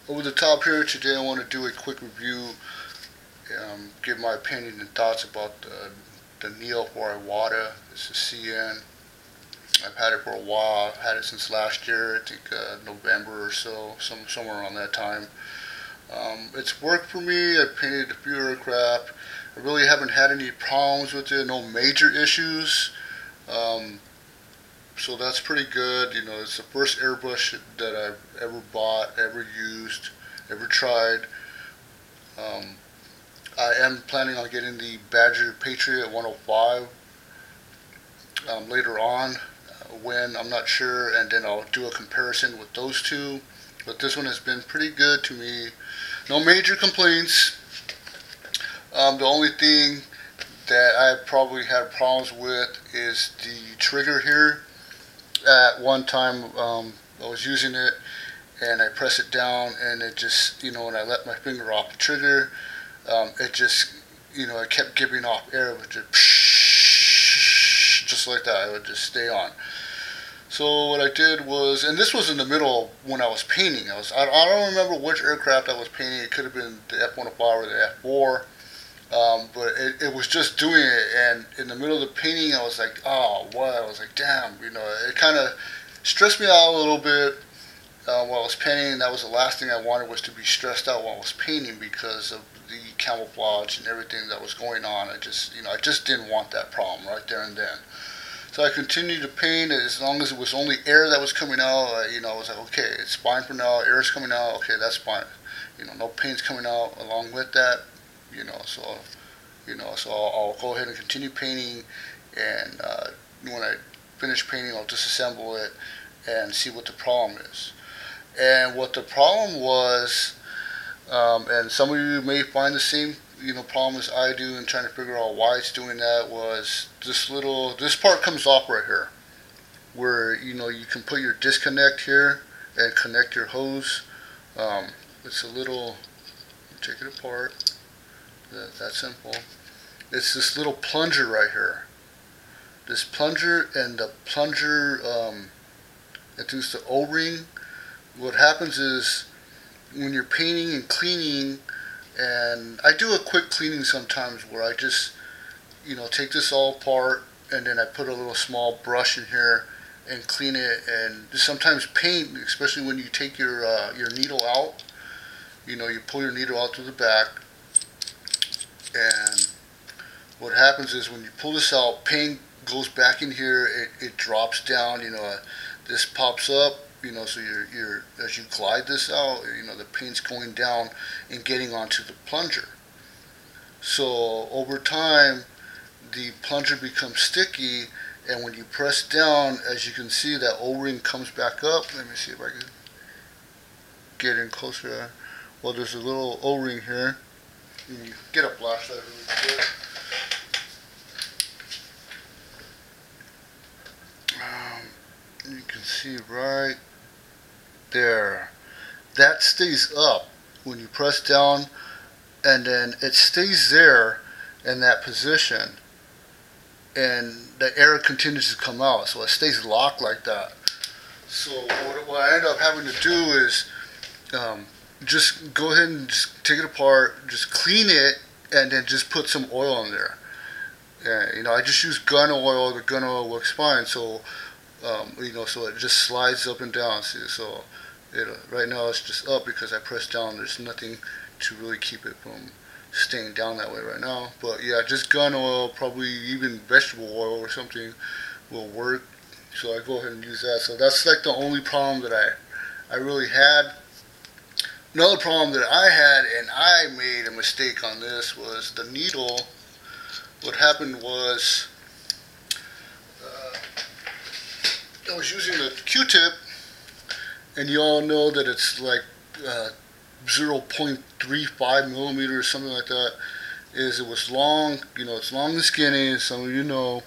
over the top here. Today I want to do a quick review, give my opinion and thoughts about the Neo for Iwata. This is CN. I've had it for a while. I've had it since last year, I think November or so, somewhere around that time. It's worked for me. I painted a few aircraft. I really haven't had any problems with it, no major issues. So that's pretty good. You know, it's the first airbrush that I've ever bought, ever used, ever tried. I am planning on getting the Badger Patriot 105 later on. When, I'm not sure, and then I'll do a comparison with those two. But this one has been pretty good to me. No major complaints. The only thing that I probably had problems with is the trigger here. At one time I was using it and I press it down and it just, you know, when I let my finger off the trigger, it just, you know, it kept giving off air, with just like that. It would just stay on. So what I did was, and this was in the middle when I was painting. I don't remember which aircraft I was painting. It could have been the F-105 or the F-4. But it was just doing it, and in the middle of the painting, I was like, oh, what? I was like, damn, you know, it kind of stressed me out a little bit while I was painting. That was the last thing I wanted, was to be stressed out while I was painting because of the camouflage and everything that was going on. I just didn't want that problem right there and then. So I continued to paint as long as it was only air that was coming out. You know, I was like, okay, it's fine for now. Air is coming out. Okay, that's fine. You know, no paint's coming out along with that. So I'll go ahead and continue painting, and when I finish painting, I'll disassemble it and see what the problem is. And what the problem was, and some of you may find the same, problem as I do in trying to figure out why it's doing that, was this part comes off right here, where you can put your disconnect here and connect your hose. It's a little, take it apart. That simple. It's this little plunger right here. This plunger, and the plunger, I think it's the O-ring. What happens is when you're painting and cleaning, and I do a quick cleaning sometimes where I just, take this all apart and then I put a little small brush in here and clean it, and sometimes paint, especially when you take your needle out. You pull your needle out through the back. And what happens is when you pull this out, paint goes back in here. It drops down. This pops up. So you're as you glide this out, the paint's going down and getting onto the plunger. So over time, the plunger becomes sticky, and when you press down, as you can see, that O-ring comes back up. Let me see if I can get in closer. Well, there's a little O-ring here. You get a flashlight really quick. You can see right there. That stays up when you press down, and then it stays there in that position, and the air continues to come out, so it stays locked like that. So what I end up having to do is just go ahead and just take it apart, just clean it, and then just put some oil in there. I just use gun oil. The gun oil works fine. So, so it just slides up and down. See, so right now it's just up because I pressed down. There's nothing to really keep it from staying down that way right now. But yeah, just gun oil, probably even vegetable oil or something will work. So I go ahead and use that. So that's like the only problem that I really had. Another problem that I had, and I made a mistake on this, was the needle. What happened was I was using the Q-tip, and you all know that it's like 0.35 millimeters or something like that. It was long, it's long and skinny, as some of you know,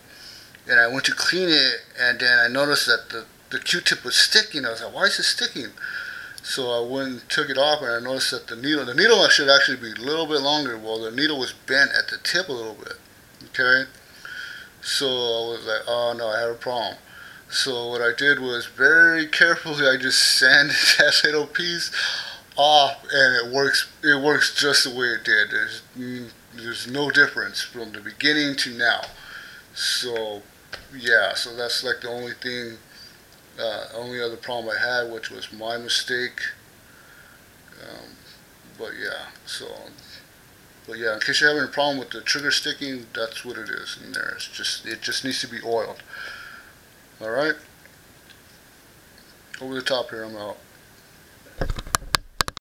and I went to clean it, and then I noticed that the Q-tip was sticking. I was like, why is it sticking? So I went and took it off, and I noticed that the needle should actually be a little bit longer. Well, the needle was bent at the tip a little bit. Okay? So I was like, oh no, I have a problem. So what I did was, very carefully, I just sanded that little piece off, and it works. It works just the way it did. There's no difference from the beginning to now. So yeah, so that's like the only thing, only other problem I had, which was my mistake. Um, but yeah, so but yeah, in case you're having a problem with the trigger sticking, that's what it is in there. It just needs to be oiled. All right, over the top here. I'm out.